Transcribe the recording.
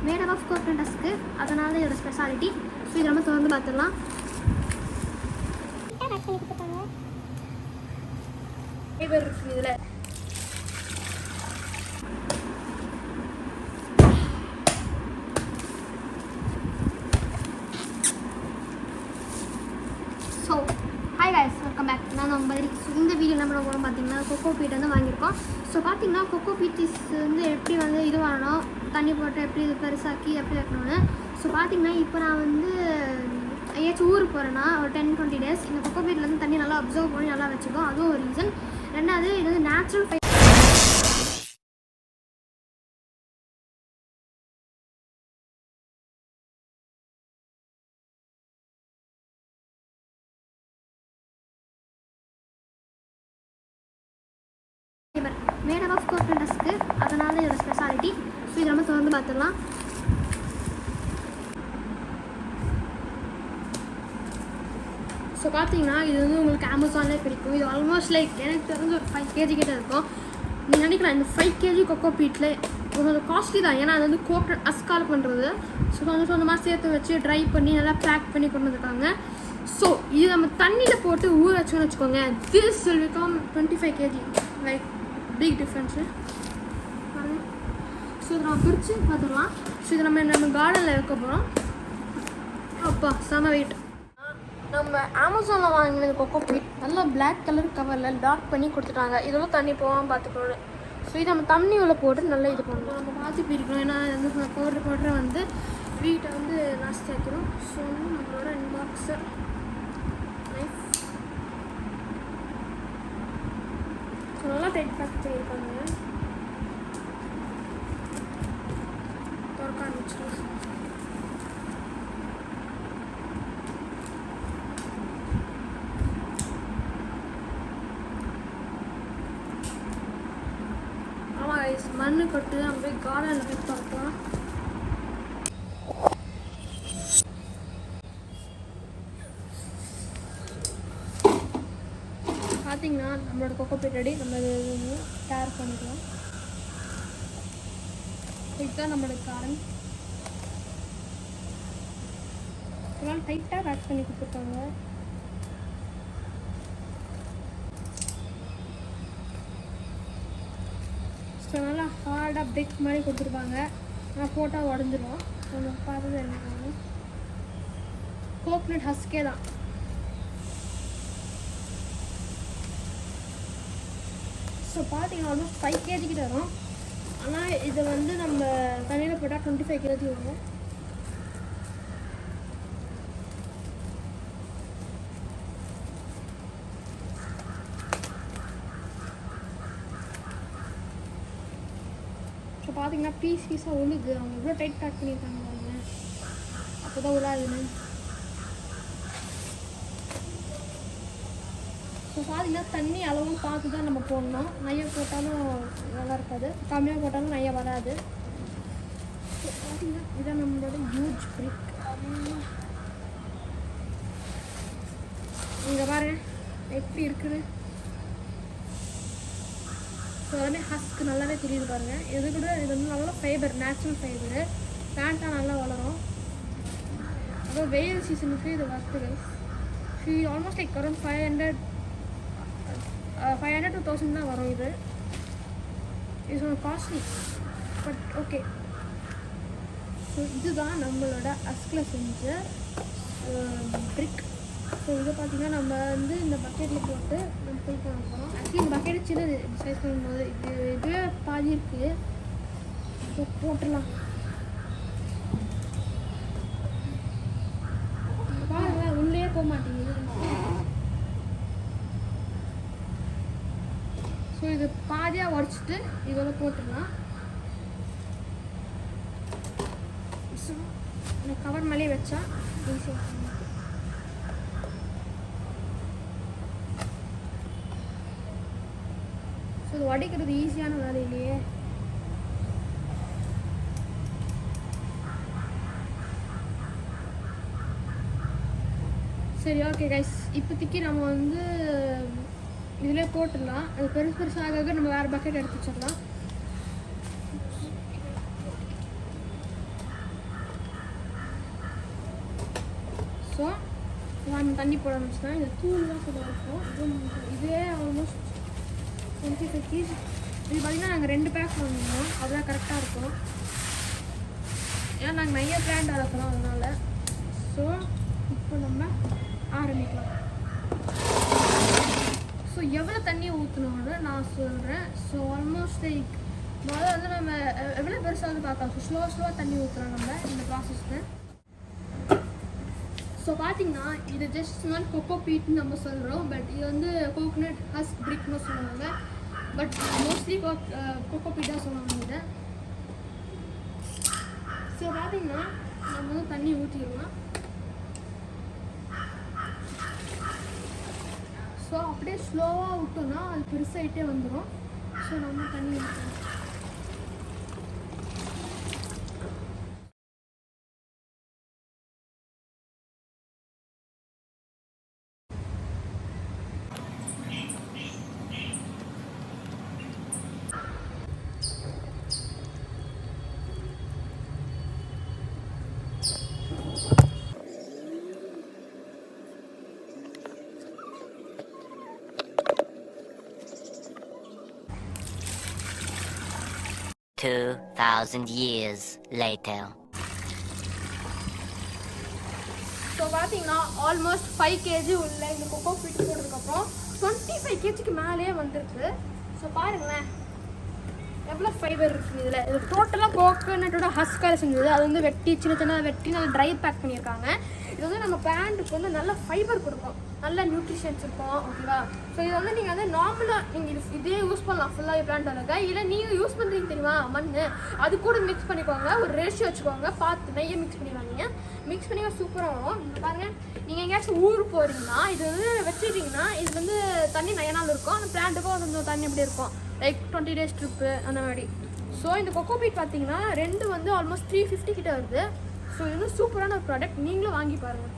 Made of coconut husk, அதனால இதோட speciality. So இது நம்ம திறந்து பார்த்துடலாம். ஃபைபர் இருக்குது இதில். So hi guys, welcome back. நான் நம்ம இந்த வீடியோ என்ன பண்ண போகிறோம் பார்த்தீங்கன்னா, கொக்கோ பீட் வந்து வாங்கியிருக்கோம். ஸோ பார்த்தீங்கன்னா கொக்கோ பீட்டிஸ் வந்து எப்படி வந்து இது வரணும், தண்ணி போட்டு எப்படி இது பெருசாக்கி எப்படி வைக்கணும்னு. ஸோ பார்த்தீங்கன்னா இப்போ நான் வந்து ஏதாச்சும் ஊருக்கு போகிறேன்னா ஒரு 10-20 டேஸ் இந்த கொக்கோ பீட்டில் வந்து தண்ணி நல்லா அப்சர்வ் பண்ணி நல்லா வச்சுக்கோம். அதுவும் ஒரு ரீசன். ரெண்டாவது இது வந்து natural made of coconut husk, அதனால இதோட ஸ்பெஷாலிட்டி. ஸோ இது நம்ம திறந்து பார்த்துடலாம். ஸோ பார்த்தீங்கன்னா இது வந்து உங்களுக்கு அமேசான்லேயே கிடைக்கும். இது ஆல்மோஸ்ட் லைக் எனக்கு தெரிஞ்சு ஒரு 5 kg கிட்ட இருக்கும். நீங்கள் நினைக்கலாம் இந்த 5 kg கொக்கோ பீட்டில் கொஞ்சம் காஸ்ட்லி தான், ஏன்னா அது வந்து கோகனட் ஹஸ்கால் பண்ணுறது. ஸோ கொஞ்சம் சொந்தமாக சேர்த்து வச்சு ட்ரை பண்ணி நல்லா பேக் பண்ணி கொண்டு வந்துருக்காங்க. ஸோ இது நம்ம தண்ணியில் போட்டு ஊற வச்சோன்னு வச்சுக்கோங்க, this will become 25 kg, like big difference. So இதை நம்ம பிரித்து பார்த்துடலாம். ஸோ இதை நம்ம கார்டனில் வைக்க போகிறோம். அப்பா செம வெயிட். நம்ம அமேசானில் வாங்கினது கொக்கோ பீட் நல்லா பிளாக் கலர் கவரில் டார்க் பண்ணி கொடுத்துட்டாங்க. இதெல்லாம் தண்ணி போகாமல் பார்த்துக்கணும். ஸோ இதை நம்ம தண்ணி உள்ள போட்டு நல்லா இது பண்ணணும், நம்ம பார்த்து பிரிக்கணும். ஏன்னா வந்து போடுற வந்து வீட்டை வந்து நாஸ்தி ஆக்கிடும். ஸோ வந்து நம்மளோட இன்பாக்ஸை நைஃப் ஸோ நல்லா டைட் பேக் பண்ணியிருக்காங்க. திறக்க ஆரம்பிச்சிடும். மண்ணு கொட்டு நம்ம போய் கார்டனில் போய் பார்க்கலாம். பார்த்தீங்கன்னா நம்மளோட கொக்கோ பீட் ரெடி. நம்ம இது கேர் பண்ணிக்கலாம். இதுதான் நம்மளோட கார்டன். இதெல்லாம் டைட்டாக பேக் பண்ணி கொடுத்துருக்காங்க. ஸோ நல்லா ஹார்டாக பிரிக் மாதிரி கொடுத்துருப்பாங்க. ஆனால் போட்டால் உடஞ்சிரும். நம்ம பார்த்தது என்ன கோகனட் ஹஸ்கே தான். ஸோ பார்த்தீங்கன்னா ஆல்மோஸ்ட் 5 kg கிட்ட வரும். ஆனால் இதை வந்து நம்ம தண்ணியில் போட்டால் 25 kg வரும். ஸோ பார்த்தீங்கன்னா பீஸாக உழுது. அவங்க எவ்வளோ டைட் பேக் பண்ணியிருக்காங்க பாருங்க, அப்போ தான் உழாதுன்னு. ஸோ பார்த்தீங்கன்னா தண்ணி அளவும் பார்த்து தான் நம்ம போடணும். நையை போட்டாலும் நல்லா இருக்காது, கம்மியாக போட்டாலும் நையா வராது. ஸோ பார்த்தீங்கன்னா இதான் நம்மளோட ஹியூஜ் பிரிக். இங்கே பாருங்க எப்படி இருக்குது. ஸோ எல்லாமே ஹஸ்க்கு நல்லாவே தெரியுது பாருங்கள். இது கூட இது வந்து நல்லா ஃபைபர், நேச்சுரல் ஃபைபரு. பிளான்ட்டாக நல்லா வளரும். அப்புறம் வெயில் சீசனுக்கு இது worth. So almost like around 500 to 1000 தான் வரும். இது கொஞ்சம் காஸ்ட்லி, பட் ஓகே. ஸோ இதுதான் நம்மளோட ஹஸ்கில் செஞ்ச பிரிக். ஸோ இது பார்த்திங்கன்னா நம்ம வந்து இந்த பக்கெட்டில் போட்டு நம்ம ஃபில் பண்ண போகிறோம். ஆக்சுவலி இந்த பக்கெட்டு சின்னது சைஸ் பண்ணும்போது இதுவே பாதி இருக்குது. ஸோ போட்டுடலாம். பாருங்கள் உள்ளே போக மாட்டேங்குது. ஸோ இது பாதியாக உடச்சிட்டு இதோட போட்டுடலாம். ஸோ இந்த கவர் மேலே வச்சா ஈஸியாக. ஸோ இது உடைக்கிறது ஈஸியான வேலை இல்லையே. சரி ஓகே கைஸ், இப்போதைக்கு நம்ம வந்து இதிலே போட்டுடலாம். அது பெருசாக நம்ம வேறு பக்கெட் எடுத்து வச்சிடலாம். ஸோ நான் தண்ணி போட ஆரம்பிச்சிட்டேன். இந்த தூள்லாம் கூட இருக்கும். இதே ஆல்மோஸ்ட் 25 kg. இது பார்த்திங்கன்னா நாங்கள் 2 பேக் வாங்கினோம். அதுதான் கரெக்டாக இருக்கும். ஏன்னா நாங்கள் நிறைய பிளான்ட் வளர்க்குறோம் அதனால். ஸோ இப்போ நம்ம ஆரம்பிக்கலாம். ஸோ எவ்வளோ தண்ணி ஊற்றணும்னு நான் சொல்கிறேன். ஸோ ஆல்மோஸ்ட் லைக் முதல்ல வந்து நம்ம எவ்வளோ பெருசாக வந்து பார்க்கலாம். ஸோ ஸ்லோவாக தண்ணி ஊற்றுறோம் நம்ம இந்த ப்ராசஸ்க்கு. ஸோ பார்த்தீங்கன்னா இது ஜஸ்ட் நாட் கொக்கோ பீட்னு நம்ம சொல்கிறோம். பட் இது வந்து கோகோனட் ஹஸ்க் பிரிக்னு சொல்லுவாங்க. பட் மோஸ்ட்லி கொக்கோ பீட் தான் சொல்லுவாங்க இதை. ஸோ பார்த்தீங்கன்னா நம்ம வந்து தண்ணி ஊற்றிடுவோம். ஸோ அப்படியே ஸ்லோவாக விட்டோம்னா அது பெருசாகிட்டே வந்துடும். ஸோ நம்ம தண்ணி ஊற்றணும். $2,000 years later. ஸோ பார்த்தீங்கன்னா ஆல்மோஸ்ட் 5 kg உள்ள இந்த கொக்கோ பீட் போட்டதுக்கப்புறம் 25 kgக்கு மேலேயே வந்துருக்கு. ஸோ பாருங்களேன் எவ்வளோ ஃபைபர் இருக்குது இதில். இது டோட்டலாக கோகோனட்டோட ஹஸ்கால் செஞ்சது. அது வந்து வெட்டி சின்ன சின்ன வெட்டி நல்லா ட்ரை பேக் பண்ணியிருக்காங்க. இது வந்து நம்ம பிளான்ட்டுக்கு வந்து நல்ல ஃபைபர் கொடுக்கும், நல்ல நியூட்ரிஷன்ஸ் இருக்கும். ஓகேவா? ஸோ இது வந்து நீங்கள் வந்து நார்மலாக நீங்கள் இதே யூஸ் பண்ணலாம் ஃபுல்லாக பிளான்ட் வளர்க்க. இல்லை நீங்கள் யூஸ் பண்ணுறீங்க தெரியுமா மண், அது கூட மிக்ஸ் பண்ணிக்கோங்க. ஒரு ரேஷியோ வச்சுக்கோங்க, பார்த்து நெய்யை மிக்ஸ் பண்ணிடுவாங்க. மிக்ஸ் பண்ணி சூப்பராக வரும். பாருங்கள், நீங்கள் எங்கேயாச்சும் ஊருக்கு போகிறீங்கன்னா இது வந்து வச்சுக்கிட்டிங்கன்னா இது வந்து தண்ணி நிறைய நாள் இருக்கும். அந்த பிளான்ட்டுக்கும் கொஞ்சம் தண்ணி எப்படி இருக்கும் லைக் 20 days ட்ரிப்பு அந்த மாதிரி. ஸோ இந்த கொக்கோ பீட் பார்த்தீங்கன்னா 2 வந்து ஆல்மோஸ்ட் 350 கிட்ட வருது. ஸோ இது வந்து சூப்பரான ஒரு ப்ராடக்ட். நீங்களும் வாங்கி பாருங்கள்.